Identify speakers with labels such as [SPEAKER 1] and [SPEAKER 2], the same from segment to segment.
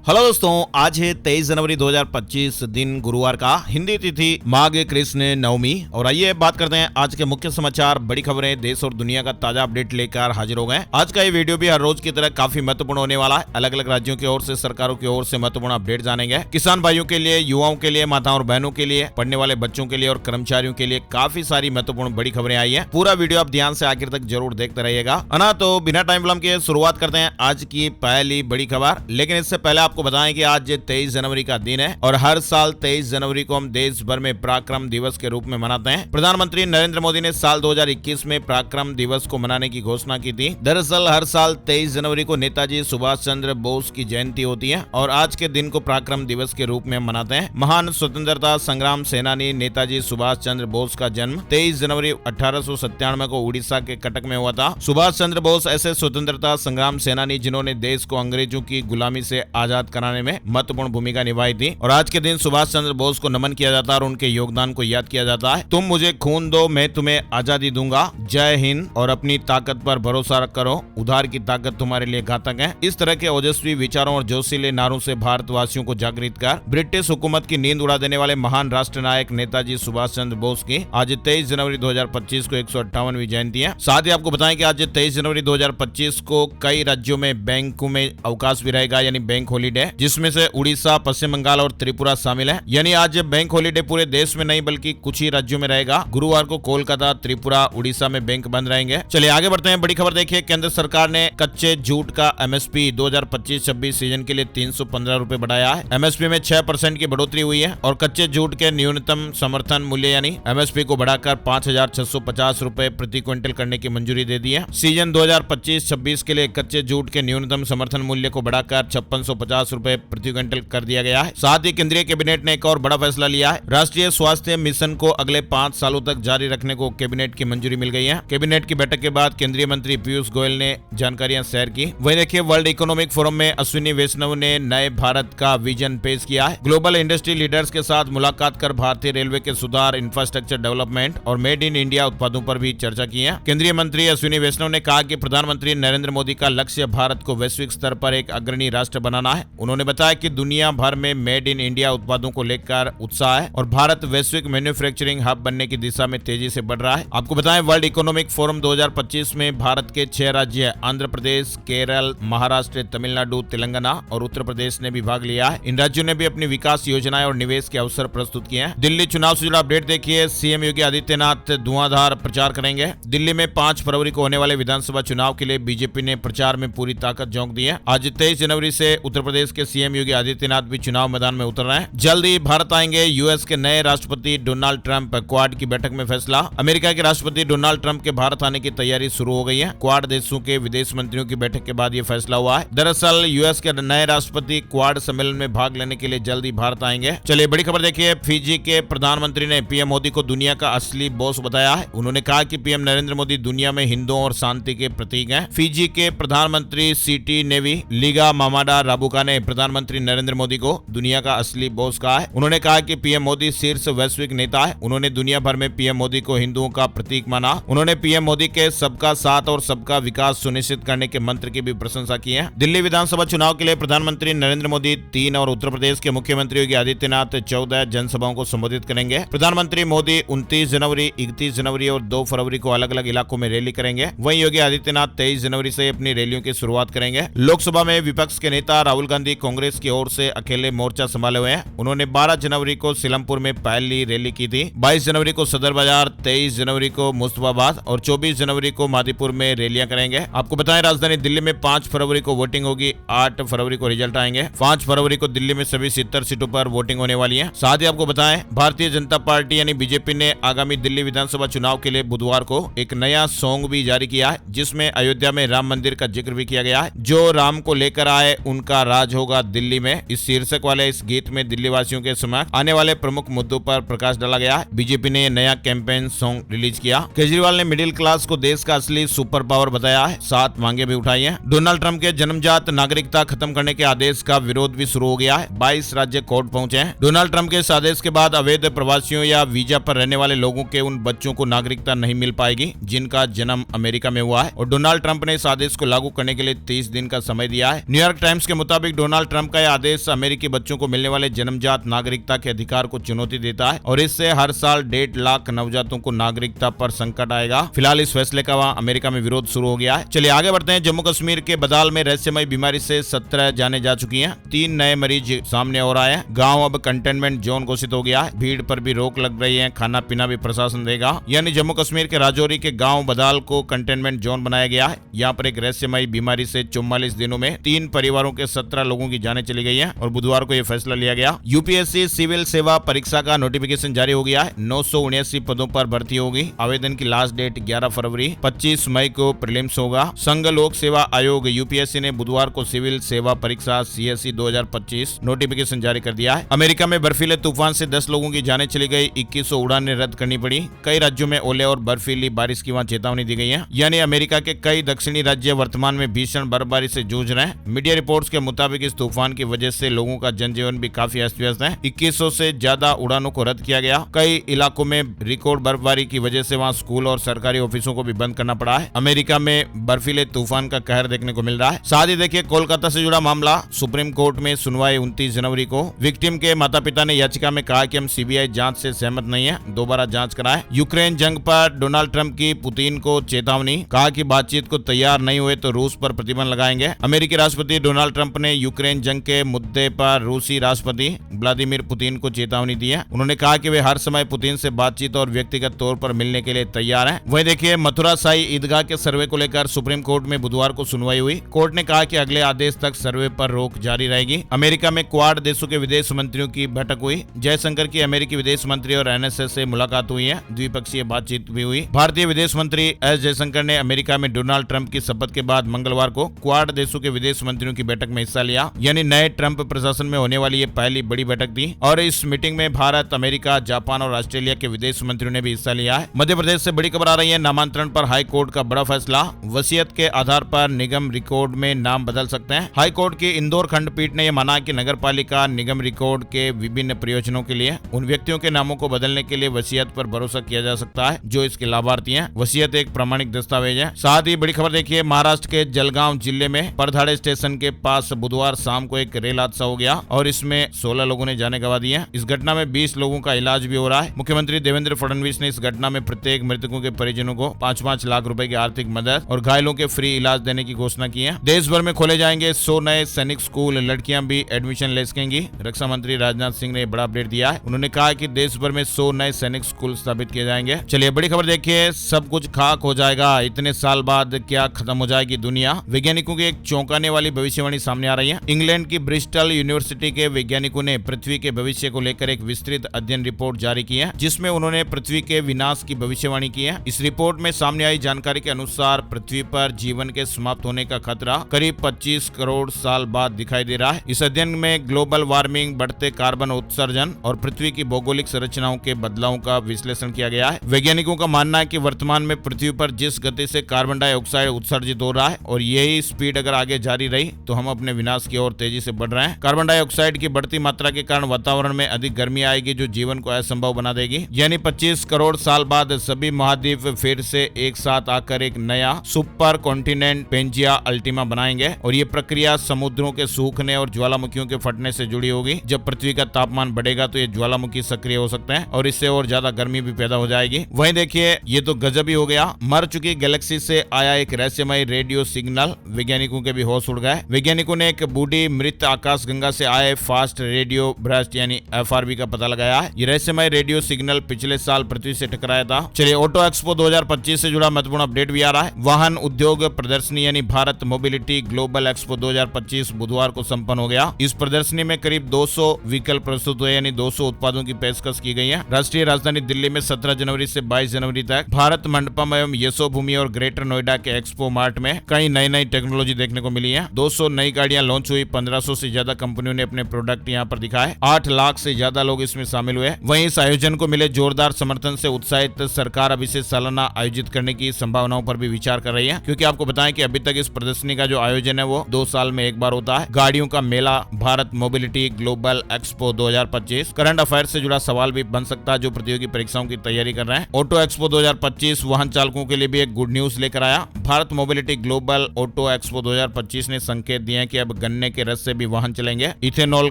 [SPEAKER 1] Hello दोस्तों, आज है 23 जनवरी 2025 दिन गुरुवार का, हिंदी तिथि माघ कृष्ण नवमी। और आइए बात करते हैं आज के मुख्य समाचार, बड़ी खबरें, देश और दुनिया का ताजा अपडेट लेकर हाजिर हो गए। आज का ये वीडियो भी हर रोज की तरह काफी महत्वपूर्ण होने वाला है। अलग अलग राज्यों की ओर से, सरकारों की ओर से महत्वपूर्ण अपडेट जानेंगे। किसान भाइयों के लिए, युवाओं के लिए, माताओं और बहनों के लिए, पढ़ने वाले बच्चों के लिए और कर्मचारियों के लिए काफी सारी महत्वपूर्ण बड़ी खबरें आई है। पूरा वीडियो आप ध्यान से आखिर तक जरूर देखते रहिएगा, है ना। तो बिना टाइम विलंब के शुरुआत करते हैं आज की पहली बड़ी खबर। लेकिन इससे पहले आपको बताएं कि आज 23 जनवरी का दिन है और हर साल 23 जनवरी को हम देश भर में पराक्रम दिवस के रूप में मनाते हैं। प्रधानमंत्री नरेंद्र मोदी ने साल 2021 में पराक्रम दिवस को मनाने की घोषणा की थी। दरअसल हर साल 23 जनवरी को नेताजी सुभाष चंद्र बोस की जयंती होती है और आज के दिन को पराक्रम दिवस के रूप में मनाते हैं। महान स्वतंत्रता संग्राम सेनानी नेताजी सुभाष चंद्र बोस का जन्म 23 जनवरी 1897 को उड़ीसा के कटक में हुआ था। सुभाष चंद्र बोस ऐसे स्वतंत्रता संग्राम सेनानी जिन्होंने देश को अंग्रेजों की गुलामी से आजाद कराने में महत्वपूर्ण भूमिका निभाई थी और आज के दिन सुभाष चंद्र बोस को नमन किया जाता है और उनके योगदान को याद किया जाता है। तुम मुझे खून दो, मैं तुम्हें आजादी दूंगा, जय हिंद, और अपनी ताकत पर भरोसा करो, उधार की ताकत तुम्हारे लिए घातक है। इस तरह के ओजस्वी विचारों और जोशीले नारों से भारतवासियों को जागृत कर ब्रिटिश हुकूमत की नींद उड़ा देने वाले महान राष्ट्र नायक नेताजी सुभाष चंद्र बोस की आज 23 जनवरी 2025 को 158वीं जयंती है। साथ ही आपको बताएं कि आज 23 जनवरी 2025 को कई राज्यों में बैंकों में अवकाश भी रहेगा, यानी बैंक हॉलीडे, जिसमें से उड़ीसा, पश्चिम बंगाल और त्रिपुरा शामिल है। यानी आज बैंक हॉलीडे पूरे देश में नहीं बल्कि कुछ ही राज्यों में रहेगा। गुरुवार को कोलकाता, त्रिपुरा, उड़ीसा में बैंक बंद रहेंगे। चलिए आगे बढ़ते हैं। बड़ी खबर देखिए, केंद्र सरकार ने कच्चे जूट का एमएसपी 2025-26 सीजन के लिए 315 रुपए बढ़ाया है। एमएसपी में 6% की बढ़ोतरी हुई है और कच्चे जूट के न्यूनतम समर्थन मूल्य यानी एमएसपी को बढ़ाकर 5,650 रुपए प्रति क्विंटल करने की मंजूरी दे दी है। सीजन 2025-26 के लिए कच्चे जूट के न्यूनतम समर्थन मूल्य को बढ़ाकर 5650 रुपए प्रति क्विंटल कर दिया गया है। साथ ही केंद्रीय कैबिनेट ने एक और बड़ा फैसला लिया है। राष्ट्रीय स्वास्थ्य मिशन को अगले 5 सालों तक जारी रखने को कैबिनेट की मंजूरी मिल गई है। कैबिनेट की बैठक के बाद केंद्रीय मंत्री पीयूष गोयल ने जानकारियां शेयर की। वहीं देखिए, वर्ल्ड इकोनॉमिक फोरम में अश्विनी वैष्णव ने नए भारत का विजन पेश किया है। ग्लोबल इंडस्ट्री लीडर्स के साथ मुलाकात कर भारतीय रेलवे के सुधार, इंफ्रास्ट्रक्चर डेवलपमेंट और मेड इन इंडिया उत्पादों पर भी चर्चा की है। केंद्रीय मंत्री अश्विनी वैष्णव ने कहा कि प्रधानमंत्री नरेंद्र मोदी का लक्ष्य भारत को वैश्विक स्तर पर एक अग्रणी राष्ट्र बनाना है। उन्होंने बताया कि दुनिया भर में मेड इन इंडिया उत्पादों को लेकर उत्साह है और भारत वैश्विक मैन्युफैक्चरिंग हब बनने की दिशा में तेजी से बढ़ रहा है। आपको बताएं, वर्ल्ड इकोनॉमिक फोरम 2025 में भारत के 6 राज्य आंध्र प्रदेश, केरल, महाराष्ट्र, तमिलनाडु, तेलंगाना और उत्तर प्रदेश ने भी भाग लिया है। इन राज्यों ने भी अपनी विकास योजनाएं और निवेश के अवसर प्रस्तुत किए हैं। दिल्ली चुनाव से जुड़ा अपडेट देखिए, सीएम योगी आदित्यनाथ धुआंधार प्रचार करेंगे। दिल्ली में 5 फरवरी को होने वाले विधानसभा चुनाव के लिए बीजेपी ने प्रचार में पूरी ताकत झोंक दी है। आज 23 जनवरी से उत्तर प्रदेश के सीएम योगी आदित्यनाथ भी चुनाव मैदान में उतर रहे हैं। जल्द ही भारत आएंगे यूएस के नए राष्ट्रपति डोनाल्ड ट्रंप। क्वाड की बैठक में फैसला, अमेरिका के राष्ट्रपति डोनाल्ड ट्रंप के भारत आने की तैयारी शुरू हो गई है। क्वाड देशों के विदेश मंत्रियों की बैठक के बाद यह फैसला हुआ है। दरअसल यूएस के नए राष्ट्रपति क्वाड सम्मेलन में भाग लेने के लिए जल्द ही भारत आएंगे। चलिए बड़ी खबर देखिए, फिजी के प्रधानमंत्री ने पीएम मोदी को दुनिया का असली बॉस बताया है। उन्होंने कहा कि पीएम नरेंद्र मोदी दुनिया में हिंदुओं और शांति के प्रतीक हैं। फिजी के प्रधानमंत्री सीटी नेवी लिगा मामाडा राबुका ने प्रधानमंत्री नरेंद्र मोदी को दुनिया का असली बॉस कहा है। उन्होंने कहा कि पीएम मोदी शीर्ष वैश्विक नेता है। उन्होंने दुनिया भर में पीएम मोदी को हिंदुओं का प्रतीक माना। उन्होंने पीएम मोदी के सबका साथ और सबका विकास सुनिश्चित करने के मंत्र की भी प्रशंसा की है। दिल्ली विधानसभा चुनाव के लिए प्रधानमंत्री नरेंद्र मोदी 3 और उत्तर प्रदेश के मुख्यमंत्री योगी आदित्यनाथ 14 जनसभाओं को संबोधित करेंगे। प्रधानमंत्री मोदी 29 जनवरी, 31 जनवरी और 2 फरवरी को अलग अलग इलाकों में रैली करेंगे। वहीं योगी आदित्यनाथ 23 जनवरी से अपनी रैलियों की शुरुआत करेंगे। लोकसभा में विपक्ष के नेता राहुल गांधी कांग्रेस की ओर से अकेले मोर्चा संभाले हुए हैं। उन्होंने 12 जनवरी को सीलमपुर में पहली रैली की थी। 22 जनवरी को सदर बाजार, 23 जनवरी को मुस्तफाबाद और 24 जनवरी को मादीपुर में रैलियां करेंगे। आपको बताएं, राजधानी दिल्ली में 5 फरवरी को वोटिंग होगी, 8 फरवरी को रिजल्ट आएंगे। 5 फरवरी को दिल्ली में सभी 70 सीटों पर वोटिंग होने वाली है। साथ ही आपको बताएं, भारतीय जनता पार्टी यानी बीजेपी ने आगामी दिल्ली विधानसभा चुनाव के लिए बुधवार को एक नया सॉन्ग भी जारी किया है, जिसमें अयोध्या में राम मंदिर का जिक्र भी किया गया है। जो राम को लेकर आए उनका राज होगा दिल्ली में, इस शीर्षक वाले इस गीत में दिल्ली वासियों के समक्ष आने वाले प्रमुख मुद्दों पर प्रकाश डाला गया है। बीजेपी ने नया कैंपेन सॉन्ग रिलीज किया। केजरीवाल ने मिडिल क्लास को देश का असली सुपर पावर बताया है। 7 मांगे भी उठाई है। डोनाल्ड ट्रंप के जन्मजात नागरिकता खत्म करने के आदेश का विरोध भी शुरू हो गया है। 22 राज्य कोर्ट पहुंचे हैं। डोनाल्ड ट्रंप के इस आदेश के बाद अवैध प्रवासियों या वीजा पर रहने वाले लोगों के उन बच्चों को नागरिकता नहीं मिल पाएगी जिनका जन्म अमेरिका में हुआ है। और डोनाल्ड ट्रंप ने इस आदेश को लागू करने के लिए 30 दिन का समय दिया है। न्यूयॉर्क टाइम्स के मुताबिक डोनाल्ड ट्रंप का यह आदेश अमेरिकी बच्चों को मिलने वाले जन्मजात नागरिकता के अधिकार को चुनौती देता है और इससे हर साल 1.5 लाख नवजातों को नागरिकता पर संकट आएगा। फिलहाल इस फैसले का वहां अमेरिका में विरोध शुरू हो गया है। चलिए आगे बढ़ते हैं। जम्मू कश्मीर के बदाल में रहस्यमय बीमारी से 17 जाने जा चुकी हैं। 3 नए मरीज सामने और आए हैं। गांव अब कंटेनमेंट जोन घोषित हो गया है। भीड़ पर भी रोक लग रही है। खाना पीना भी प्रशासन देगा। यानी जम्मू कश्मीर के राजौरी के गांव बदाल को कंटेनमेंट जोन बनाया गया है। यहाँ पर एक रहस्यमय बीमारी से 44 दिनों में 3 परिवारों के 17 लोगों की जानें चली गई है और बुधवार को यह फैसला लिया गया। यूपीएससी सिविल सेवा परीक्षा का नोटिफिकेशन जारी हो गया है। 979 पदों पर भर्ती होगी। आवेदन की लास्ट डेट 11 फरवरी, 25 मई को प्रीलिम्स होगा। संघ लोक सेवा आयोग यूपीएससी ने बुधवार को सिविल सेवा परीक्षा सीएससी 2025 नोटिफिकेशन जारी कर दिया है। अमेरिका में बर्फीले तूफान से 10 लोगों की जानें चली गई। 2100 उड़ानें रद्द करनी पड़ी। कई राज्यों में ओले और बर्फीली बारिश की वहां चेतावनी दी गई है। यानी अमेरिका के कई दक्षिणी राज्य वर्तमान में भीषण बर्फबारी से जूझ रहे हैं। मीडिया रिपोर्ट्स के मुताबिक इस तूफान की वजह से लोगों का जनजीवन भी काफी अस्त व्यस्त है। 2100 से ज्यादा उड़ानों को रद्द किया गया। कई इलाकों में रिकॉर्ड बर्फबारी की वजह से वहां स्कूल और सरकारी ऑफिसों को भी बंद करना पड़ा है। अमेरिका में बर्फीले तूफान का कहर देखने को मिल रहा है। साथ ही देखिए कोलकाता से जुड़ा मामला। सुप्रीम कोर्ट में सुनवाई 29 जनवरी को। विक्टिम के माता पिता ने याचिका में कहा कि हम सीबीआई जांच से सहमत नहीं है, दोबारा जांच कराएं। यूक्रेन जंग पर डोनाल्ड ट्रंप की पुतिन को चेतावनी। कहा कि बातचीत को तैयार नहीं हुए तो रूस पर प्रतिबंध लगाएंगे। अमेरिकी राष्ट्रपति डोनाल्ड ट्रंप ने यूक्रेन जंग के मुद्दे पर रूसी राष्ट्रपति व्लादिमीर पुतिन को चेतावनी दी है। उन्होंने कहा कि वे हर समय पुतिन से बातचीत और व्यक्तिगत तौर पर मिलने के लिए तैयार हैं। वहीं देखिए मथुरा साई ईदगाह के सर्वे को लेकर सुप्रीम कोर्ट में बुधवार को सुनवाई हुई। कोर्ट ने कहा कि अगले आदेश तक सर्वे पर रोक जारी रहेगी। अमेरिका में क्वाड देशों के विदेश मंत्रियों की बैठक हुई। जयशंकर की अमेरिकी विदेश मंत्री और एनएसएस से मुलाकात हुई है। द्विपक्षीय बातचीत भी हुई। भारतीय विदेश मंत्री एस जयशंकर ने अमेरिका में डोनाल्ड ट्रंप की शपथ के बाद मंगलवार को क्वाड देशों के विदेश मंत्रियों की बैठक में हिस्सा लिया। यानी नए ट्रंप प्रशासन में होने वाली ये पहली बड़ी बैठक थी और इस मीटिंग में भारत, अमेरिका, जापान और ऑस्ट्रेलिया के विदेश मंत्रियों ने भी हिस्सा लिया है। मध्य प्रदेश से बड़ी खबर आ रही है। नामांतरण पर हाई कोर्ट का बड़ा फैसला। वसीयत के आधार पर निगम रिकॉर्ड में नाम बदल सकते हैं। हाई कोर्ट की इंदौर खंडपीठ ने यह माना कि नगरपालिका निगम रिकॉर्ड के विभिन्न प्रयोजनों के लिए उन व्यक्तियों के नामों को बदलने के लिए वसीयत पर भरोसा किया जा सकता है जो इसके लाभार्थी हैं। वसीयत एक प्रामाणिक दस्तावेज है। साथ ही बड़ी खबर देखिए महाराष्ट्र के जलगांव जिले में परधाड़े स्टेशन के पास बुधवार शाम को एक रेल हादसा हो गया और इसमें 16 लोगों ने जानें गंवा दी है। इस घटना में 20 लोगों का इलाज भी हो रहा है। मुख्यमंत्री देवेंद्र फडणवीस ने इस घटना में प्रत्येक मृतकों के परिजनों को 5-5 लाख रुपए की आर्थिक मदद और घायलों के फ्री इलाज देने की घोषणा की है। देश भर में खोले जाएंगे 100 नए सैनिक स्कूल। लड़कियां भी एडमिशन ले सकेंगी। रक्षा मंत्री राजनाथ सिंह ने बड़ा अपडेट दिया है। उन्होंने कहा कि देश भर में 100 नए सैनिक स्कूल स्थापित किए जाएंगे। चलिए बड़ी खबर देखिए। सब कुछ खाक हो जाएगा। इतने साल बाद क्या खत्म हो जाएगी दुनिया? वैज्ञानिकों की एक चौंकाने वाली भविष्यवाणी सामने आ रही है। इंग्लैंड की ब्रिस्टल यूनिवर्सिटी के वैज्ञानिकों ने पृथ्वी के भविष्य को लेकर एक विस्तृत अध्ययन रिपोर्ट जारी की है जिसमें उन्होंने पृथ्वी के विनाश की भविष्यवाणी की है। इस रिपोर्ट में सामने आई जानकारी के अनुसार पृथ्वी पर जीवन के समाप्त होने का खतरा करीब 25 करोड़ साल बाद दिखाई दे रहा है। इस अध्ययन में ग्लोबल वार्मिंग, बढ़ते कार्बन उत्सर्जन और पृथ्वी की भौगोलिक संरचनाओं के बदलावों का विश्लेषण किया गया है। वैज्ञानिकों का मानना है कि वर्तमान में पृथ्वी पर जिस गति से कार्बन डाइऑक्साइड उत्सर्जित हो रहा है और यही स्पीड अगर आगे जारी रही तो हम अपने विनाश की ओर तेजी से बढ़ रहे हैं। कार्बन डाइऑक्साइड की बढ़ती मात्रा के कारण वातावरण में अधिक गर्मी आएगी जो जीवन को असंभव बना देगी। यानी 25 करोड़ साल बाद सभी महाद्वीप फिर से एक साथ आकर एक नया सुपर कॉन्टिनेंट पेंजिया अल्टीमा बनाएंगे और ये प्रक्रिया समुद्रों के सूखने और ज्वालामुखियों के फटने से जुड़ी होगी। जब पृथ्वी का तापमान बढ़ेगा तो ये ज्वालामुखी सक्रिय हो सकते हैं और इससे और ज्यादा गर्मी भी पैदा हो जाएगी। वहीं देखिए ये तो गजब ही हो गया। मर चुकी गैलेक्सी से आया एक रहस्यमय रेडियो सिग्नल। वैज्ञानिकों के भी होश उड़ गए। वैज्ञानिकों ने एक बूढ़ी मृत आकाशगंगा से आए फास्ट रेडियो ब्रस्ट यानी एफआरबी का पता लगाया है। ये रहस्यमय रेडियो सिग्नल पिछले साल पृथ्वी से टकराया था। चलिए ऑटो एक्सपो 2025 से जुड़ा महत्वपूर्ण अपडेट भी आ रहा है। वाहन उद्योग प्रदर्शनी यानी भारत मोबिलिटी ग्लोबल एक्सपो 2025 बुधवार को संपन्न हो गया। इस प्रदर्शनी में करीब 200 व्हीकल प्रस्तुत हुए यानी 200 उत्पादों की पेशकश की गई है। राष्ट्रीय राजधानी दिल्ली में 17 जनवरी से 22 जनवरी तक भारत मंडपम एवं यशोभूमि और ग्रेटर नोएडा के एक्सपो मार्ट में कई नई टेक्नोलॉजी देखने को मिली है। 200 नई गाड़ियां लॉन्च हुई। 1500 से ज्यादा कंपनियों ने अपने प्रोडक्ट यहां पर दिखाए। 8 लाख से ज्यादा लोग इसमें शामिल हुए। वहीं इस आयोजन को मिले जोरदार समर्थन से उत्साहित सरकार अब इसे सालाना आयोजित करने की संभावनाओं पर भी विचार कर रही है, क्योंकि आपको बताएं कि अभी तक इस प्रदर्शनी का जो आयोजन है वो 2 साल में एक बार होता है। गाड़ियों का मेला Bharat mobility global expo 2025। Current affair से जुड़ा सवाल भी बन सकता है जो प्रतियोगी परीक्षाओं की तैयारी कर रहे हैं। ऑटो एक्सपो 2025 वाहन चालकों के लिए भी एक गुड न्यूज लेकर आया। Bharat mobility global auto expo 2025 ने संकेत दिए हैं कि अब और गन्ने के रस से भी वाहन चलेंगे। इथेनॉल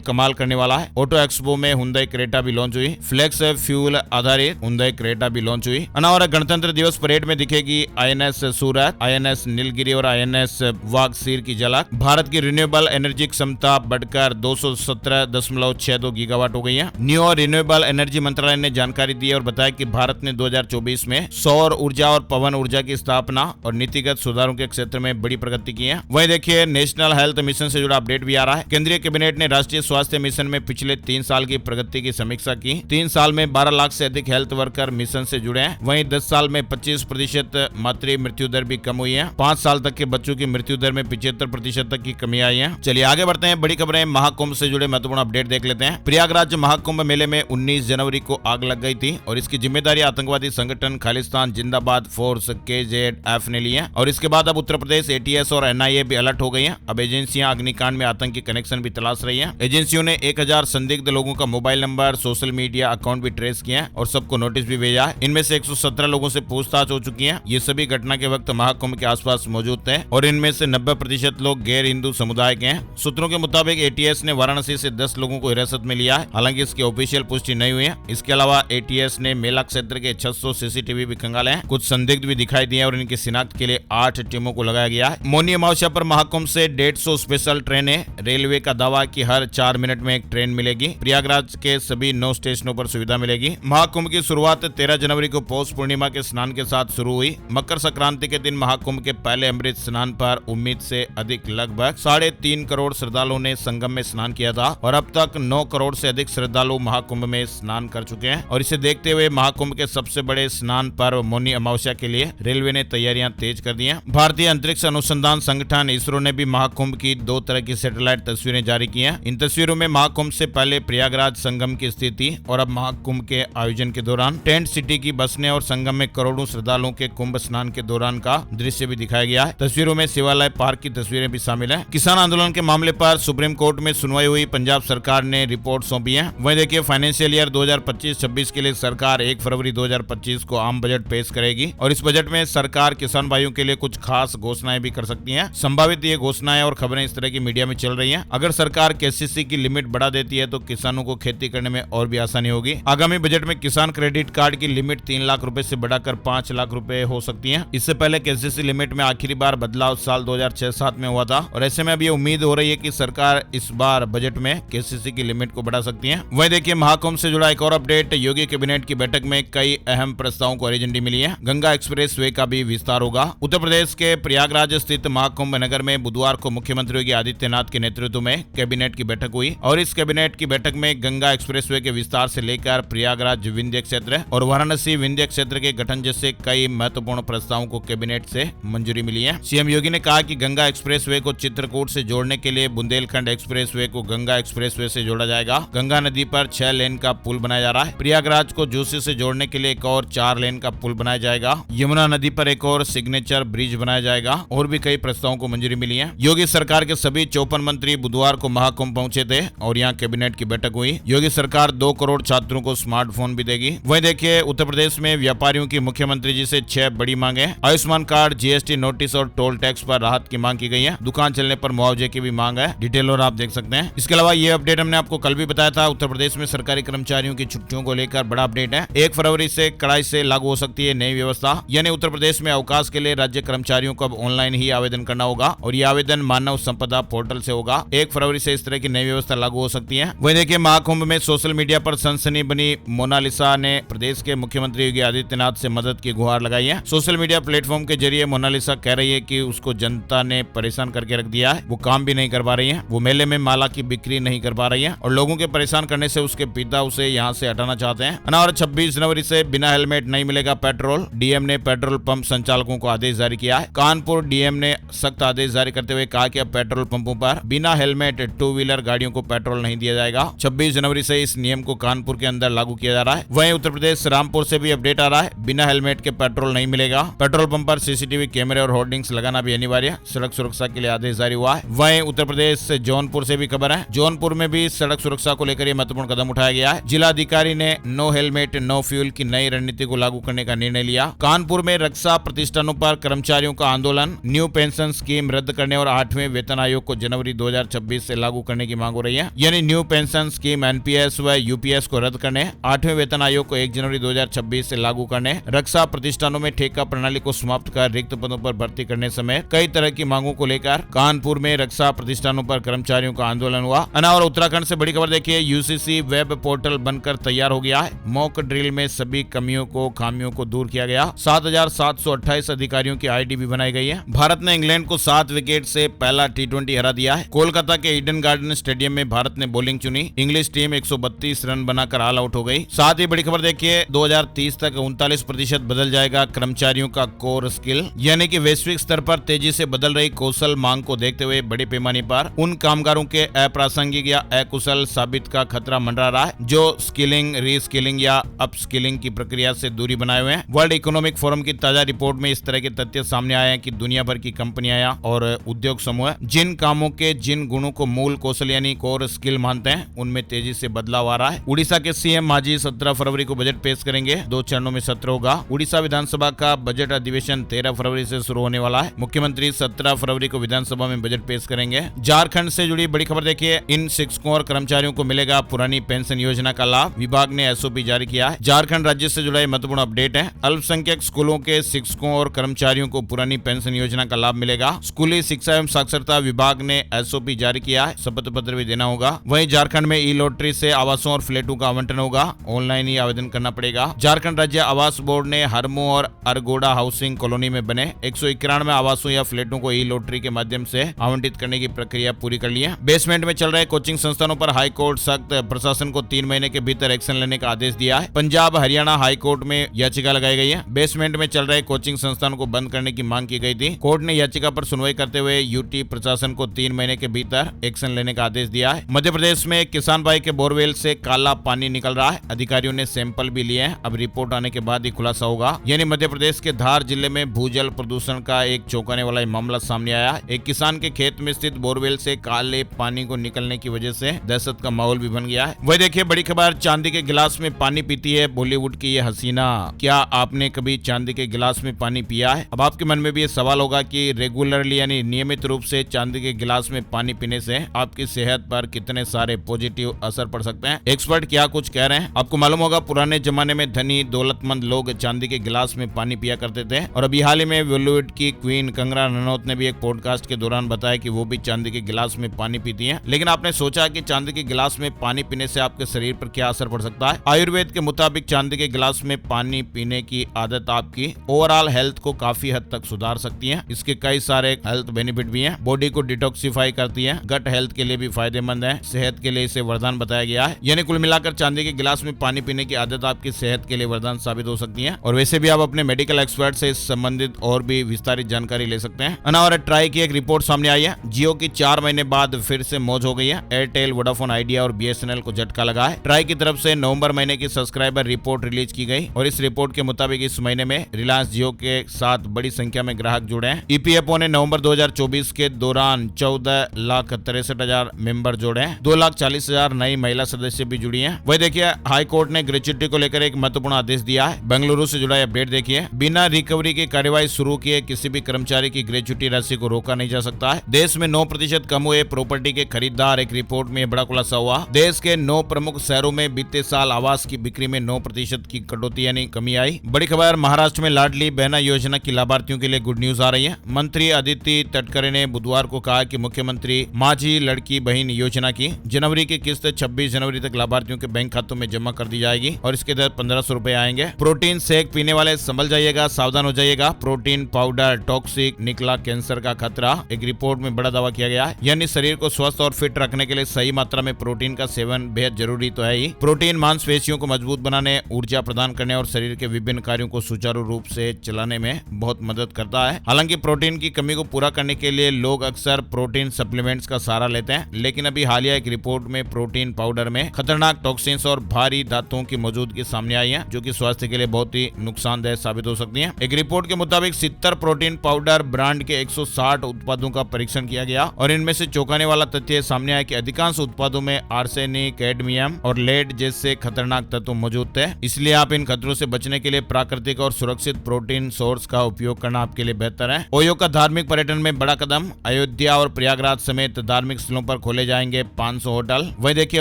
[SPEAKER 1] कमाल करने वाला है। ऑटो एक्सपो में हुंडई क्रेटा भी लॉन्च हुई। फ्लेक्स फ्यूल आधारित हुंडई क्रेटा भी लॉन्च हुई। और गणतंत्र दिवस परेड में दिखेगी INS सूरत, INS नीलगिरी और INS वागसीर की झलक। भारत की रिन्यूएबल एनर्जी क्षमता बढ़कर 217.62 गीगावाट हो गई है। न्यू और रिन्यूएबल एनर्जी मंत्रालय ने जानकारी दी और बताया कि भारत ने 2024 में सौर ऊर्जा और पवन ऊर्जा की स्थापना और नीतिगत सुधारों के क्षेत्र में बड़ी प्रगति की है। वहीं देखिए नेशनल हेल्थ मिशन से जुड़ा अपडेट भी आ रहा है। केंद्रीय कैबिनेट ने राष्ट्रीय स्वास्थ्य मिशन में पिछले 3 साल की प्रगति की समीक्षा की। 3 साल में 12 लाख से अधिक हेल्थ वर्कर मिशन से जुड़े हैं। वहीं 10 साल में 25% मातृ मृत्यु दर भी कम हुई है। 5 साल तक के बच्चों की मृत्यु दर में 75% तक की कमी आई है। चलिए आगे बढ़ते हैं। बड़ी खबरें महाकुंभ से जुड़े महत्वपूर्ण अपडेट देख लेते हैं। प्रयागराज महाकुंभ मेले में 19 जनवरी को आग लग गई थी और इसकी जिम्मेदारी आतंकवादी संगठन खालिस्तान जिंदाबाद फोर्स KZF ने ली है। और इसके बाद अब उत्तर प्रदेश ATS और NIA भी अलर्ट हो गई हैं। अब एजेंसियां अग्निकांड में आतंकी कनेक्शन भी तलाश रही हैं। एजेंसियों ने 1000 संदिग्ध लोगों का mobile number, social media account भी ट्रेस किए हैं और सबको नोटिस भी भेजा है। इनमें से 117 लोगों से पूछताछ हो चुकी है। ये सभी घटना के वक्त महाकुंभ के आसपास मौजूद थे और इनमें से 90% लोग गैर हिंदू समुदाय के हैं। सूत्रों के मुताबिक ATS ने वाराणसी से 10 लोगों को हिरासत में लिया है। हालांकि इसकी ऑफिशियल पुष्टि नहीं हुई है। इसके अलावा ATS ने मेला क्षेत्र के 600 CCTV भी खंगाले हैं। कुछ संदिग्ध भी दिखाई दिए और इनकी शिनाख्त के लिए 8 टीमों को लगाया गया है। मौनी अमावस्या पर महाकुंभ से 150 स्पेशल ट्रेनें। रेलवे का दावा कि हर 4 मिनट में एक ट्रेन मिलेगी। प्रयागराज के सभी 9 स्टेशनों पर सुविधा मिलेगी। महाकुंभ की शुरुआत 13 जनवरी को पौष पूर्णिमा के स्नान के साथ शुरू हुई। मकर संक्रांति के दिन महाकुंभ के पहले अमृत स्नान पर उम्मीद से अधिक लगभग 3.5 करोड़ श्रद्धालुओं ने संगम में स्नान किया था और अब तक 9 करोड़ से अधिक श्रद्धालु महाकुंभ में स्नान कर चुके हैं। और इसे देखते हुए महाकुंभ के सबसे बड़े स्नान पर्व मौनी अमावस्या के लिए रेलवे ने तैयारियां तेज कर दी हैं। भारतीय अंतरिक्ष अनुसंधान संगठन ISRO ने भी महाकुंभ की 2 तरह की सैटेलाइट तस्वीरें जारी की हैं। इन तस्वीरों में महाकुंभ से पहले प्रयागराज संगम की स्थिति और अब महाकुंभ के आयोजन के दौरान टेंट सिटी की बसने और संगम में करोड़ों श्रद्धालुओं के कुंभ स्नान के दौरान का दृश्य भी दिखाया गया है। तस्वीरों में शिवालय पार्क की तस्वीरें भी शामिल है। किसान आंदोलन के मामले पर सुप्रीम कोर्ट में सुनवाई हुई। पंजाब सरकार ने रिपोर्ट सौंपी है। वहीं देखिए फाइनेंशियल ईयर 2025-26 के लिए सरकार 1 फरवरी 2025 को आम बजट पेश करेगी और इस बजट में सरकार किसान भाइयों के लिए कुछ खास घोषणाएं भी कर सकती है। संभावित ये घोषणाएं और खबरें इस तरह की मीडिया में चल रही हैं। अगर सरकार KCC की लिमिट बढ़ा देती है तो किसानों को खेती करने में और भी आसानी होगी। आगामी बजट में किसान क्रेडिट कार्ड की लिमिट 3 लाख रुपए से बढ़ाकर 5 लाख रुपए हो सकती है। इससे पहले KCC लिमिट में आखिरी बार बदलाव साल 2006-07 में हुआ था और ऐसे में अब ये उम्मीद हो रही है कि सरकार इस बार बजट में KCC की लिमिट को बढ़ा सकती है। वहीं देखिए महाकुंभ से जुड़ा एक और अपडेट। योगी कैबिनेट की बैठक में कई अहम प्रस्तावों को हरी झंडी मिली है। गंगा एक्सप्रेस वे का भी विस्तार होगा। उत्तर प्रदेश के प्रयागराज स्थित महाकुंभ नगर में बुधवार को मुख्यमंत्री योगी आदित्यनाथ के नेतृत्व में कैबिनेट की बैठक हुई और इस कैबिनेट की बैठक में गंगा एक्सप्रेसवे के विस्तार से लेकर प्रयागराज विंध्य क्षेत्र और वाराणसी विंध्य क्षेत्र के गठन जैसे कई महत्वपूर्ण प्रस्तावों को कैबिनेट से मंजूरी मिली है। CM योगी ने कहा कि गंगा एक्सप्रेसवे को चित्रकूट से जोड़ने के लिए बुंदेलखंड एक्सप्रेसवे को गंगा एक्सप्रेसवे से जोड़ा जाएगा। गंगा नदी पर 6 लेन का पुल बनाया जा रहा है। प्रयागराज को जोशी से जोड़ने के लिए एक और 4 लेन का पुल बनाया जाएगा। यमुना नदी पर एक और सिग्नेचर ब्रिज बनाया जाएगा और भी कई प्रस्तावों को मंजूरी मिली है। योगी सरकार के सभी 54 मंत्री बुधवार को महाकुंभ पहुंचे थे और यहाँ कैबिनेट की बैठक हुई। योगी सरकार 2 करोड़ छात्रों को स्मार्टफोन भी देगी। वहीं देखिए उत्तर प्रदेश में व्यापारियों की मुख्यमंत्री जी से 6 बड़ी मांगे। आयुष्मान कार्ड, GST नोटिस और टोल टैक्स पर राहत की मांग की गई है। दुकान चलने पर मुआवजे की भी मांग है। डिटेल और आप देख सकते हैं। इसके अलावा ये अपडेट हमने आपको कल भी बताया था। उत्तर प्रदेश में सरकारी कर्मचारियों की छुट्टियों को लेकर बड़ा अपडेट है। 1 फरवरी से कड़ाई से लागू हो सकती है नई व्यवस्था, यानी उत्तर प्रदेश में अवकाश के लिए राज्य कर्मचारियों को अब ऑनलाइन ही आवेदन करना होगा और ये आवेदन मानव संपदा पोर्टल से होगा। 1 फरवरी से इस तरह की नई व्यवस्था लागू हो सकती है। वहीं देखिए महाकुंभ में सोशल मीडिया पर सनसनी बनी मोनालिसा ने प्रदेश के मुख्यमंत्री योगी आदित्यनाथ से मदद की गुहार लगाई है। सोशल मीडिया प्लेटफॉर्म के जरिए मोनालिसा कह रही है कि उसको जनता ने परेशान करके रख दिया है। वो काम भी नहीं कर पा रही है। वो मेले में माला की बिक्री नहीं कर पा रही है और लोगों के परेशान करने से उसके पिता उसे यहाँ से हटाना चाहते हैं। और 26 जनवरी से बिना हेलमेट नहीं मिलेगा पेट्रोल। डीएम ने पेट्रोल पंप संचालकों को आदेश जारी किया है। कानपुर डीएम ने सख्त आदेश जारी करते हुए कहा कि अब पेट्रोल पंपों पर बिना हेलमेट 2 व्हीलर गाड़ियों को पेट्रोल नहीं दिया जाएगा। 26 जनवरी से इस नियम को कानपुर के अंदर लागू किया जा रहा है। वहीं उत्तर प्रदेश रामपुर से भी अपडेट आ रहा है। बिना हेलमेट के पेट्रोल नहीं मिलेगा। पेट्रोल पंप पर CCTV कैमरे और होर्डिंग्स लगाना भी अनिवार्य। सड़क सुरक्षा के लिए आदेश जारी हुआ है। वहीं उत्तर प्रदेश जौनपुर से भी खबर है। जौनपुर में भी सड़क सुरक्षा को लेकर यह महत्वपूर्ण कदम उठाया गया है। जिला अधिकारी ने नो हेलमेट नो फ्यूल की नई रणनीति को लागू करने का निर्णय लिया। कानपुर में रक्षा प्रतिष्ठानों पर कर्मचारियों का आंदोलन, न्यू पेंशन स्कीम रद्द करने और 8वें वेतन आयोग आयोग को जनवरी 2026 से लागू करने की मांग हो रही है। यानी न्यू पेंशन स्कीम एनपीएस व यूपीएस को रद्द करने, 8वें वेतन आयोग को 1 जनवरी 2026 से लागू करने, रक्षा प्रतिष्ठानों में ठेका प्रणाली को समाप्त कर रिक्त पदों पर भर्ती करने समेत कई तरह की मांगों को लेकर कानपुर में रक्षा प्रतिष्ठानों पर कर्मचारियों का आंदोलन हुआ। और उत्तराखंड से बड़ी खबर देखिए, यूसीसी वेब पोर्टल बनकर तैयार हो गया है। मॉक ड्रिल में सभी खामियों को दूर किया गया। 7,728 अधिकारियों की आईडी भी बनाई गई है। भारत ने इंग्लैंड को 7 विकेट से पहला टी20 हरा दिया है। कोलकाता के ईडन गार्डन स्टेडियम में भारत ने बॉलिंग चुनी। इंग्लिश टीम 132 रन बनाकर ऑल आउट हो गई। साथ ही बड़ी खबर देखिए, 2030 तक 39% बदल जाएगा कर्मचारियों का कोर स्किल। यानी कि वैश्विक स्तर पर तेजी से बदल रही कौशल मांग को देखते हुए बड़े पैमाने पर उन कामगारों के अप्रासंगिक या अकुशल साबित का खतरा मंडरा रहा है, जो स्किलिंग, रीस्किलिंग या अपस्किलिंग की प्रक्रिया से दूरी बनाए हुए हैं। वर्ल्ड इकोनॉमिक फोरम की ताजा रिपोर्ट में इस तरह के तथ्य सामने आए हैं कि दुनिया भर की कंपनियां और उद्योग समूह जिन कामों के जिन गुणों को मूल कौशल यानी कोर स्किल मानते हैं, उनमें तेजी से बदलाव आ रहा है। उड़ीसा के सीएम मांझी 17 फरवरी को बजट पेश करेंगे। 2 चरणों में सत्र होगा। उड़ीसा विधानसभा का बजट अधिवेशन 13 फरवरी से शुरू होने वाला है। मुख्यमंत्री 17 फरवरी को विधानसभा में बजट पेश करेंगे। झारखंड से जुड़ी बड़ी खबर देखिए, इन शिक्षकों और कर्मचारियों को मिलेगा पुरानी पेंशन योजना का लाभ। विभाग ने एसओपी जारी किया है। झारखंड राज्य से जुड़ा महत्वपूर्ण अपडेट है। अल्पसंख्यक स्कूलों के शिक्षकों और कर्मचारियों को पुरानी पेंशन योजना का लाभ मिलेगा। स्कूली शिक्षा एवं साक्षरता विभाग ने एसओपी जारी किया है। शपथ पत्र भी देना होगा। वहीं झारखंड में ई लॉटरी से आवासों और फ्लैटों का आवंटन होगा। ऑनलाइन ही आवेदन करना पड़ेगा। झारखंड राज्य आवास बोर्ड ने हरमो और अरगोड़ा हाउसिंग कॉलोनी में बने 191 आवासों या फ्लैटों को ई लॉटरी के माध्यम से आवंटित करने की प्रक्रिया पूरी कर ली है। बेसमेंट में चल रहे कोचिंग संस्थानों पर हाई कोर्ट सख्त प्रशासन को 3 महीने के भीतर एक्शन लेने का आदेश दिया है। पंजाब हरियाणा हाई कोर्ट में याचिका लगाई गई है। बेसमेंट में चल रहे कोचिंग संस्थानों को बंद करने की मांग की गई थी। कोर्ट ने याचिका पर सुनवाई करते हुए यूटी प्रशासन को 3 महीने के भीतर एक्शन लेने का आदेश दिया है। मध्य प्रदेश में किसान भाई के बोरवेल से काला पानी निकल रहा है। अधिकारियों ने सैंपल भी लिए हैं। अब रिपोर्ट आने के बाद ही खुलासा होगा। यानी मध्य प्रदेश के धार जिले में भूजल प्रदूषण का एक चौंकाने वाला मामला सामने आया। एक किसान के खेत में स्थित बोरवेल से काले पानी को निकलने की वजह से दहशत का माहौल भी बन गया है। वही देखिए बड़ी खबर, चांदी के गिलास में पानी पीती है बॉलीवुड की ये हसीना। क्या आपने कभी चांदी के गिलास में पानी पिया है? अब आपके मन में भी ये सवाल होगा कि रेगुलरली यानी नियमित रूप से चांदी के गिलास में पानी पीने से आपकी सेहत पर कितने सारे पॉजिटिव असर पड़ सकते हैं। एक्सपर्ट क्या कुछ कह रहे हैं आपको मालूम होगा। पुराने जमाने में धनी दौलतमंद लोग चांदी के गिलास में पानी पिया करते थे। और अभी हाल ही में बॉलीवुड की क्वीन कंगना रनौत ने भी एक पॉडकास्ट के दौरान बताया कि वो भी चांदी के गिलास में पानी पीती हैं। लेकिन आपने सोचा कि चांदी के गिलास में पानी पीने से आपके शरीर पर क्या असर पड़ सकता है? आयुर्वेद के मुताबिक चांदी के गिलास में पानी पीने की आदत आपकी ओवरऑल हेल्थ को काफी हद तक सुधार सकती है। इसके कई सारे हेल्थ बेनिफिट भी हैं। बॉडी को डिटॉक्सिफाई करती है, गट हेल्थ के लिए भी फायदेमंद है, सेहत के लिए इसे वरदान बताया गया है। यानी कुल मिलाकर चांदी के गिलास में पानी पीने की आदत आपकी सेहत के लिए वरदान साबित हो सकती है। और वैसे भी आप अपने मेडिकल एक्सपर्ट से इस संबंधित और भी विस्तारित जानकारी ले सकते हैं। और ट्राई की एक रिपोर्ट सामने आई है। जियो की 4 महीने बाद फिर से मौज हो गई है। एयरटेल, वोडाफोन आइडिया और बीएसएनएल को झटका लगा है। ट्राई की तरफ से नवंबर महीने की सब्सक्राइबर रिपोर्ट रिलीज की गई और इस रिपोर्ट के मुताबिक इस महीने में रिलायंस जियो के साथ बड़ी संख्या में ग्राहक जुड़े हैं। ईपीएफओ ने नवंबर 2024 के दौरान 14,63,000 मेंबर जोड़े हैं। 2,40,000 नई महिला सदस्य भी जुड़ी हैं। वही देखिए हाई कोर्ट ने ग्रेच्युटी को लेकर एक महत्वपूर्ण आदेश दिया है। बेंगलुरु से जुड़ा अपडेट देखिए, बिना रिकवरी की कार्यवाही शुरू किए किसी भी कर्मचारी की ग्रेच्युटी राशि को रोका नहीं जा सकता है। देश में 9% कम हुए प्रॉपर्टी के खरीदार, एक रिपोर्ट में बड़ा खुलासा हुआ। देश के 9 प्रमुख शहरों में बीते साल आवास की बिक्री में 9% की कटौती यानी कमी आई। बड़ी खबर, महाराष्ट्र में लाडली बहना योजना की लाभार्थियों के लिए गुड न्यूज आ रही है। मंत्री अदिति तटकरे ने बुधवार को कहा कि मुख्यमंत्री माझी लड़की बहन योजना की जनवरी की किस्त 26 जनवरी तक लाभार्थियों के बैंक खातों में जमा कर दी जाएगी और इसके तहत 1500 रुपए आएंगे। प्रोटीन शेक पीने वाले संभल जाइएगा, सावधान हो जाइएगा। प्रोटीन पाउडर टॉक्सिक निकला कैंसर का खतरा, एक रिपोर्ट में बड़ा दावा किया गया है। यानी शरीर को स्वस्थ और फिट रखने के लिए सही मात्रा में प्रोटीन का सेवन बेहद जरूरी तो है ही। प्रोटीन मांसपेशियों को मजबूत बनाने, ऊर्जा प्रदान करने और शरीर के विभिन्न कार्यों को सुचारू रूप से चलाने में बहुत मदद करता है। हालांकि प्रोटीन की कमी को पूरा करने के लिए लोग अक्सर प्रोटीन सप्लीमेंट्स का सहारा लेते हैं, लेकिन अभी हालिया एक रिपोर्ट में प्रोटीन पाउडर में खतरनाक टॉक्सिन्स और भारी धातुओं की मौजूदगी सामने आई है, जो कि स्वास्थ्य के लिए बहुत ही नुकसानदेह साबित हो सकती है। एक रिपोर्ट के मुताबिक 70 प्रोटीन पाउडर ब्रांड के 160 उत्पादों का परीक्षण किया गया और इनमें से चौंकाने वाला तथ्य सामने आया कि अधिकांश उत्पादों में आर्सेनिक, कैडमियम और लेड जैसे खतरनाक तत्व मौजूद थे। इसलिए आप इन खतरों से बचने के लिए प्राकृतिक और सुरक्षित प्रोटीन सोर्स का उपयोग करना आपके लिए बेहतर है। ओयो का धार्मिक पर्यटन में बड़ा कदम, अयोध्या अयोध्या और प्रयागराज समेत धार्मिक स्थलों पर खोले जाएंगे 500 होटल। वही देखिए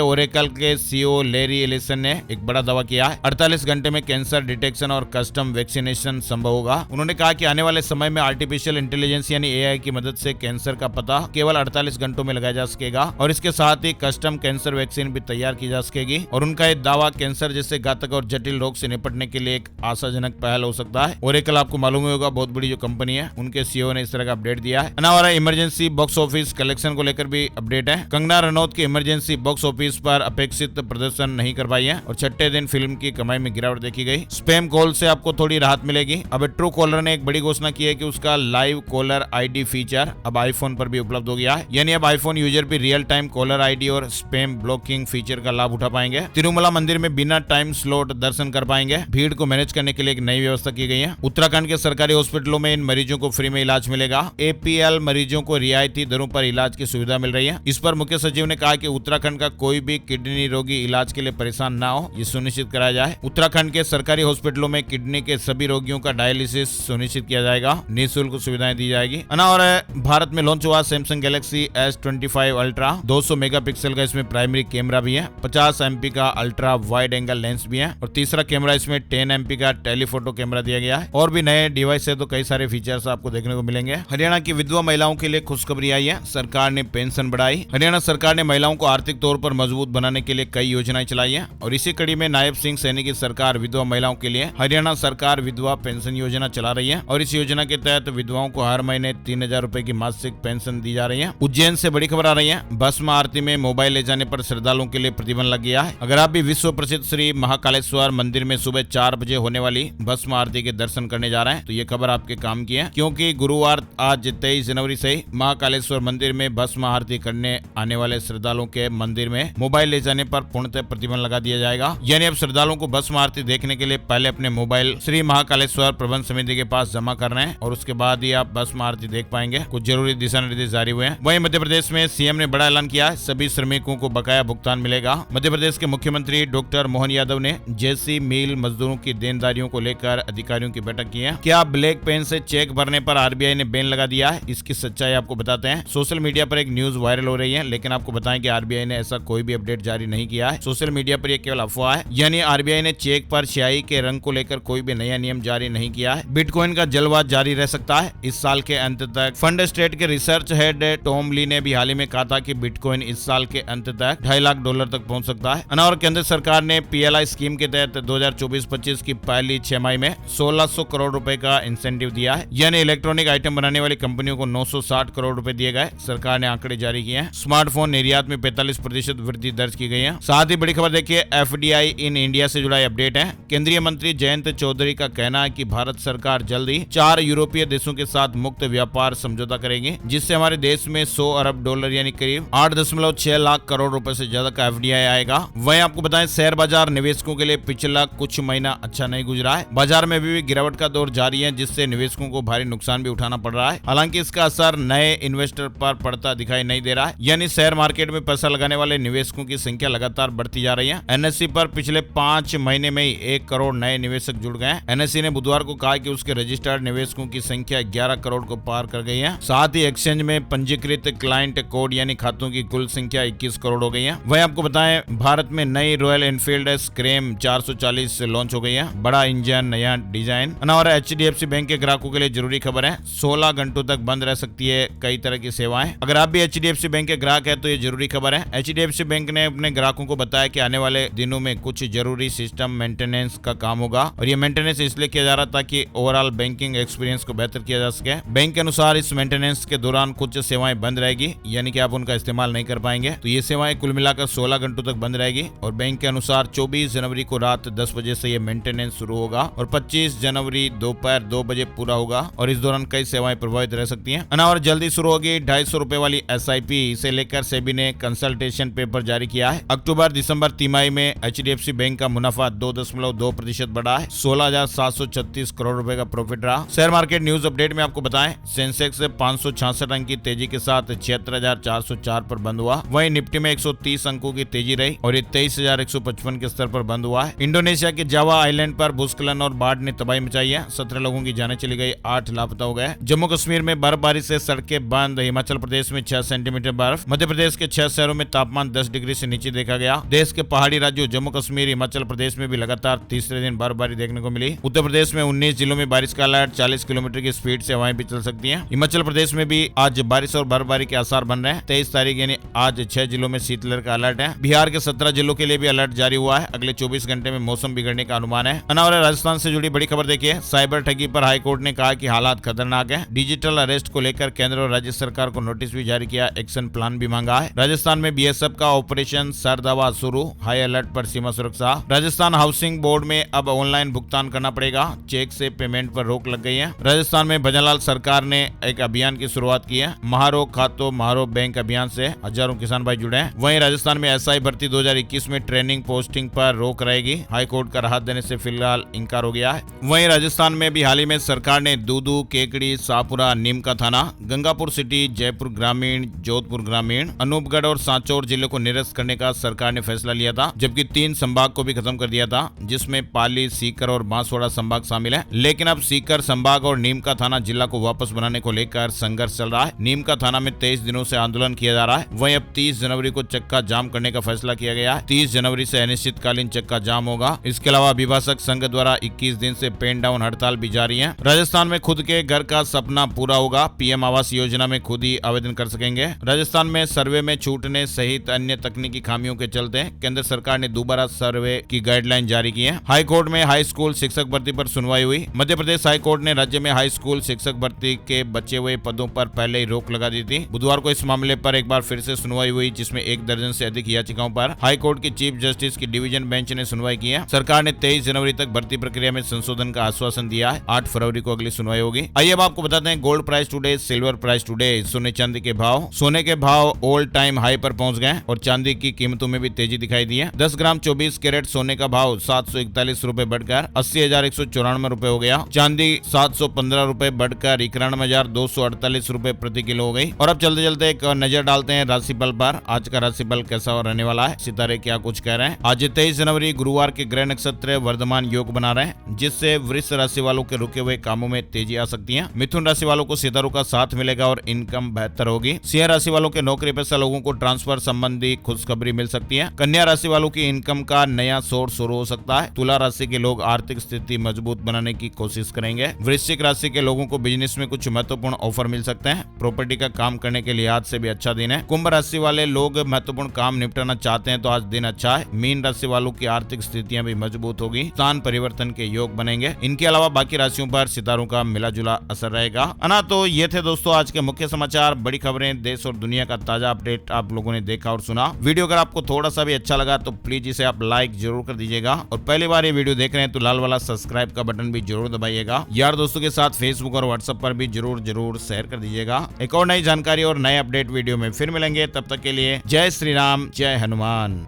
[SPEAKER 1] ओरेकल के सीईओ लैरी एलिसन ने एक बड़ा दावा किया है, 48 घंटे में कैंसर डिटेक्शन और कस्टम वैक्सीनेशन संभव होगा। उन्होंने कहा कि आने वाले समय में आर्टिफिशियल इंटेलिजेंस यानी एआई की मदद से कैंसर का पता केवल 48 घंटों में लगाया जा सकेगा और इसके साथ ही कस्टम कैंसर वैक्सीन भी तैयार की जा सकेगी। और उनका यह दावा कैंसर जैसे घातक और जटिल रोग से निपटने के लिए एक आशाजनक पहल हो सकता है। ओरेकल आपको मालूम होगा बहुत बड़ी जो कंपनी है, उनके सीईओ ने इस तरह का अपडेट दिया है। और इमरजेंसी बॉक्स ऑफिस कलेक्शन को लेकर भी अपडेट है। कंगना रनौत की इमरजेंसी बॉक्स ऑफिस पर अपेक्षित प्रदर्शन नहीं कर पाई है और छठे दिन फिल्म की कमाई में गिरावट देखी गई। स्पैम कॉल से आपको थोड़ी राहत मिलेगी। अब ट्रू कॉलर ने एक बड़ी घोषणा की है कि उसका लाइव कॉलर आईडी फीचर अब आईफोन पर भी उपलब्ध हो गया है, यानी अब आईफोन यूजर भी रियल टाइम कॉलर आईडी और स्पैम ब्लॉकिंग फीचर का लाभ उठा पाएंगे। तिरुमला मंदिर में बिना टाइम स्लॉट दर्शन कर पाएंगे। भीड़ को मैनेज करने के लिए एक नई व्यवस्था की गई है। उत्तराखंड के सरकारी हॉस्पिटलों में इन मरीजों को फ्री में इलाज मिलेगा। एपीएल मरीजों को रियायती दरों पर इलाज की सुविधा मिल रही है। इस पर मुख्य सचिव ने कहा कि उत्तराखंड का कोई भी किडनी रोगी इलाज के लिए परेशान ना हो, ये सुनिश्चित कराया जाए। उत्तराखंड के सरकारी हॉस्पिटलों में किडनी के सभी रोगियों का डायलिसिस सुनिश्चित किया जाएगा। निःशुल्क सुविधाएं दी जाएगी। और भारत में लॉन्च हुआ Samsung Galaxy S25 ultra. 200 megapixel का इसमें प्राइमरी कैमरा भी है, 50 MP का अल्ट्रा वाइड एंगल लेंस भी है और तीसरा कैमरा इसमें 10 MP का टेलीफोटो कैमरा दिया गया है। और भी नए डिवाइस है तो कई सारे फीचर्स आपको देखने को मिलेंगे। हरियाणा की विधवा महिलाओं के लिए खुशखबरी आई है, सरकार ने पेंशन बढ़ाई। हरियाणा सरकार ने महिलाओं को आर्थिक तौर पर मजबूत बनाने के लिए कई योजनाएं चलाई है और इसी कड़ी में नायब सिंह सैनी की सरकार विधवा महिलाओं के लिए हरियाणा सरकार विधवा पेंशन योजना चला रही है और इस योजना के तहत विधवाओं को हर महीने 3000 रुपए की मासिक पेंशन दी जा रही है। उज्जैन से बड़ी खबर आ रही है, भस्म आरती में मोबाइल ले जाने पर श्रद्धालुओं के लिए प्रतिबंध लग गया है। अगर आप भी विश्व प्रसिद्ध श्री महाकालेश्वर मंदिर में सुबह 4 बजे होने वाली भस्म आरती के दर्शन करने जा रहे हैं तो ये खबर आपके काम की है, क्योंकि गुरुवार आज 23 जनवरी से महाकालेश्वर मंदिर में भस्म आरती करने आने वाले श्रद्धालुओं के मंदिर में मोबाइल ले जाने पर पूर्णतः प्रतिबंध लगा दिया जाएगा। यानी अब श्रद्धालुओं को भस्म आरती देखने के लिए पहले अपने मोबाइल श्री महाकालेश्वर प्रबंध समिति के पास जमा करना है और उसके बाद ही आप भस्म आरती देख पाएंगे। कुछ जरूरी दिशा निर्देश जारी हुए हैं। वहीं मध्य प्रदेश में सीएम ने बड़ा ऐलान किया है, सभी श्रमिकों को बकाया भुगतान मिलेगा। मध्य प्रदेश के मुख्यमंत्री डॉक्टर मोहन यादव ने जेसी मिल मजदूरों की देनदारियों को लेकर अधिकारियों की बैठक की है। क्या ब्लैक पेन से चेक भरने पर आरबीआई ने बैन लगा दिया है? इसकी सच्चाई आपको बताते हैं। सोशल मीडिया पर एक न्यूज वायरल हो रही है, लेकिन आपको बताएं कि आरबीआई ने ऐसा कोई भी अपडेट जारी नहीं किया है। सोशल मीडिया पर यह केवल अफवाह है, यानी आरबीआई ने चेक पर स्याही के रंग को लेकर कोई भी नया नियम जारी नहीं किया है। बिटकॉइन का जलवा जारी रह सकता है इस साल के अंत तक। फंड स्टेट के रिसर्च हेड टॉम ली ने भी हाल ही में कहा था कि बिटकॉइन इस साल के अंत तक $2.5 लाख तक पहुंच सकता है। और केंद्र सरकार ने पीएलआई स्कीम के तहत 2024-25 की पहली 6 माह में 1600 करोड़ रुपए का इंसेंटिव दिया है, यानी इलेक्ट्रॉनिक आइटम बनाने वाली कंपनियों को 960 करोड़ रुपए दिए गए। सरकार ने आंकड़े जारी किए हैं। स्मार्टफोन निर्यात में 45% वृद्धि दर्ज की गई है। साथ ही बड़ी खबर देखिए, एफडीआई इन इंडिया से जुड़ा अपडेट है। केंद्रीय मंत्री जयंत चौधरी का कहना है कि भारत सरकार जल्द ही 4 यूरोपीय देशों के साथ मुक्त व्यापार समझौता करेगी, जिससे हमारे देश में $100 अरब यानी करीब 8.6 लाख करोड़ रुपए से ज्यादा का एफडीआई आएगा। वहीं आपको बताएं, शेयर बाजार निवेशकों के लिए पिछला कुछ महीना अच्छा नहीं गुजरा है। बाजार में भी गिरावट का दौर जारी है, जिससे निवेशकों को भारी नुकसान भी उठाना पड़ रहा है। हालांकि इसका असर नए इन्वेस्टर पर पड़ता दिखाई नहीं दे रहा है, यानी शेयर मार्केट में पैसा लगाने वाले निवेशकों की संख्या लगातार बढ़ती जा रही है। एनएससी पर पिछले 5 महीने में ही 1 करोड़ नए निवेशक जुड़ गए। एनएससी ने बुधवार को कहा कि उसके रजिस्टर्ड निवेशकों की संख्या 11 करोड़ को पार कर गई है। साथ ही एक्सचेंज में पंजीकृत क्लाइंट कोड यानी खातों की कुल संख्या 21 करोड़ हो गई है। वहीं आपको बताएं, भारत में नई रॉयल एनफील्ड स्क्रैम 440 लॉन्च हो गई है। बड़ा इंजन, नया डिजाइन। और एचडीएफसी बैंक के ग्राहकों के लिए जरूरी खबर है, 16 घंटों तक बंद रह सकती है कई तरह की सेवाएं। अगर आप भी एचडीएफसी बैंक के ग्राहक है तो ये जरूरी खबर है। एचडीएफसी बैंक ने अपने ग्राहकों को बताया कि आने वाले दिनों में कुछ जरूरी सिस्टम मेंटेनेंस का काम होगा और ये मेंटेनेंस इसलिए किया जा रहा था कि ओवरऑल बैंकिंग एक्सपीरियंस को बेहतर किया जा सके। बैंक के अनुसार इस मेंटेनेंस के दौरान कुछ सेवाएं बंद रहेगी, यानी कि आप उनका इस्तेमाल नहीं कर पाएंगे। तो ये सेवाएं कुल मिलाकर 16 घंटों तक बंद रहेगी और बैंक के अनुसार 24 जनवरी को रात 10 बजे से ये मेंटेनेंस शुरू होगा और 25 जनवरी दोपहर 2 बजे पूरा होगा और इस दौरान कई सेवाएं प्रभावित रह सकती हैं। और जल्दी शुरू होगी 250 रुपए वाली एसआईपी। इसे लेकर सेबी ने कंसल्टेशन पेपर जारी किया है। अक्टूबर दिसंबर तिमाही में एचडीएफसी बैंक का मुनाफा 2.2% बढ़ा है। 16,736 करोड़ रुपए का प्रॉफिट रहा। शेयर मार्केट न्यूज अपडेट में आपको बताएं, सेंसेक्स 566 अंक की तेजी के साथ 76,404 पर बंद हुआ। वहीं निफ्टी में 130 अंकों की तेजी रही और ये 23,155 के स्तर पर बंद हुआ है। इंडोनेशिया के जावा आइलैंड पर भूस्खलन और बाढ़ ने तबाही मचाई है। 17 लोगों की जानें चली गई, 8 लापता हो गए। जम्मू कश्मीर में बर्फबारी से सड़कें बंद। हिमाचल प्रदेश में 6 सेंटीमीटर बर्फ। मध्य प्रदेश के 6 शहरों में तापमान 10 डिग्री से नीचे देखा गया। देश के पहाड़ी राज्यों जम्मू कश्मीर, हिमाचल प्रदेश में भी लगातार तीसरे दिन बर्फबारी देखने को मिली। उत्तर प्रदेश में 19 जिलों में बारिश का अलर्ट। 40 किलोमीटर की स्पीड से हवाएं भी चल सकती हैं। हिमाचल प्रदेश में भी आज बारिश और बर्फबारी के आसार बन रहे हैं। 23 तारीख यानी आज 6 जिलों में शीतलहर का अलर्ट है। बिहार के 17 जिलों के लिए भी अलर्ट जारी हुआ है। अगले 24 घंटे में मौसम बिगड़ने का अनुमान है। अनावरण राजस्थान से जुड़ी बड़ी खबर देखिए। साइबर ठगी पर हाईकोर्ट ने कहा कि हालात खतरनाक है। डिजिटल अरेस्ट को लेकर केंद्र और राज्य सरकार को नोटिस भी जारी किया, एक्शन प्लान भी मांगा है। राजस्थान में बीएसएफ का ऑपरेशन सरदवा शुरू, हाई अलर्ट पर सीमा सुरक्षा। राजस्थान हाउसिंग बोर्ड में अब ऑनलाइन भुगतान करना पड़ेगा, चेक से पेमेंट पर रोक लग गई है। राजस्थान में भजनलाल सरकार ने एक अभियान की शुरुआत की है। महारो खातो महारो बैंक अभियान से हजारों किसान भाई जुड़े हैं। वहीं राजस्थान में एसआई भर्ती 2021 में ट्रेनिंग पोस्टिंग पर रोक रहेगी। हाईकोर्ट का राहत देने से फिलहाल इंकार हो गया है। वहीं राजस्थान में भी हाल ही में सरकार ने दूदू, केकड़ी, शाहपुरा, नीमका थाना, गंगापुर सिटी, जयपुर ग्रामीण, जोधपुर ग्रामीण, अनूपगढ़ और सांचौर जिले को निरस्त करने का सरकार ने फैसला लिया था, जबकि 3 संभाग को भी खत्म कर दिया था, जिसमें पाली, सीकर और बांसवाड़ा संभाग शामिल है। लेकिन अब सीकर संभाग और नीमका थाना जिला को वापस बनाने को लेकर संघर्ष चल रहा है। नीमका थाना में 23 दिनों से आंदोलन किया जा रहा है। वहीं अब 30 जनवरी को चक्का जाम करने का फैसला किया गया है। 30 जनवरी से अनिश्चितकालीन चक्का जाम होगा। इसके अलावा अभिभाषक संघ द्वारा 21 दिन से पेन डाउन हड़ताल भी जारी है। राजस्थान में खुद के घर का सपना पूरा होगा। पीएम आवास योजना में खुद ही आवेदन कर सकेंगे। राजस्थान में सर्वे में छूटने सहित अन्य तकनीकी खामियों के चलते केंद्र सरकार ने दोबारा सर्वे की गाइडलाइन जारी की है। हाई कोर्ट में हाई स्कूल शिक्षक भर्ती पर सुनवाई हुई। मध्य प्रदेश हाई कोर्ट ने राज्य में हाई स्कूल शिक्षक भर्ती के बचे हुए पदों पर पहले ही रोक लगा दी थी। बुधवार को इस मामले पर एक बार फिर से सुनवाई हुई, जिसमें 1 दर्जन से अधिक याचिकाओं पर हाई कोर्ट की चीफ जस्टिस की डिवीजन बेंच ने सुनवाई की है। सरकार ने 23 जनवरी तक भर्ती प्रक्रिया में संशोधन का आश्वासन दिया है। 8 फरवरी को अगली सुनवाई होगी। आइए अब आपको बताते हैं gold price today, silver price today, सोने चांदी के भाव। सोने के भाव ऑल टाइम हाई पर पहुंच गए और चांदी की कीमतों में भी तेजी दिखाई दी है। 10 ग्राम 24 कैरेट सोने का भाव 741 रुपए बढ़कर 80,194 रुपए हो गया। चांदी 715 रुपए बढ़कर 91,248 रुपए प्रति किलो हो गई। और अब चलते चलते एक नजर डालते हैं राशिफल पर। आज का राशिफल कैसा रहने वाला है, सितारे क्या कुछ कह रहे हैं। आज 23 जनवरी गुरुवार के ग्रह नक्षत्र वर्धमान योग बना रहे हैं, जिससे वृष राशि वालों के रुके हुए कामों में तेजी आ सकती है। मिथुन राशि वालों को सितारों का साथ मिलेगा और इनकम बेहतर होगी। सिंह राशि वालों के नौकरी पेशा लोगों को ट्रांसफर संबंधी खुशखबरी मिल सकती है। कन्या राशि वालों की इनकम का नया सोर्स शुरू हो सकता है। तुला राशि के लोग आर्थिक स्थिति मजबूत बनाने की कोशिश करेंगे। वृश्चिक राशि के लोगों को बिजनेस में कुछ महत्वपूर्ण ऑफर मिल सकते हैं। प्रॉपर्टी का काम करने के लिहाज से भी अच्छा दिन है। कुंभ राशि वाले लोग महत्वपूर्ण काम निपटाना चाहते हैं तो आज दिन अच्छा है। मीन राशि वालों की आर्थिक स्थितियां भी मजबूत होगी। स्थान परिवर्तन के योग बनेंगे। इनके अलावा बाकी राशियों पर सितारों का मिला जुला असर रहेगा। अना तो ये थे दोस्तों आज के मुख्य समाचार, बड़ी खबरें, देश और दुनिया का ताजा अपडेट आप लोगों ने देखा और सुना। वीडियो अगर आपको थोड़ा सा भी अच्छा लगा तो प्लीज इसे आप लाइक जरूर कर दीजिएगा और पहली बार ये वीडियो देख रहे हैं तो लाल वाला सब्सक्राइब का बटन भी जरूर दबाइएगा। यार दोस्तों के साथ फेसबुक और व्हाट्सएप पर भी जरूर शेयर कर दीजिएगा। एक और नई जानकारी और नए अपडेट वीडियो में फिर मिलेंगे, तब तक के लिए जय श्री राम, जय हनुमान।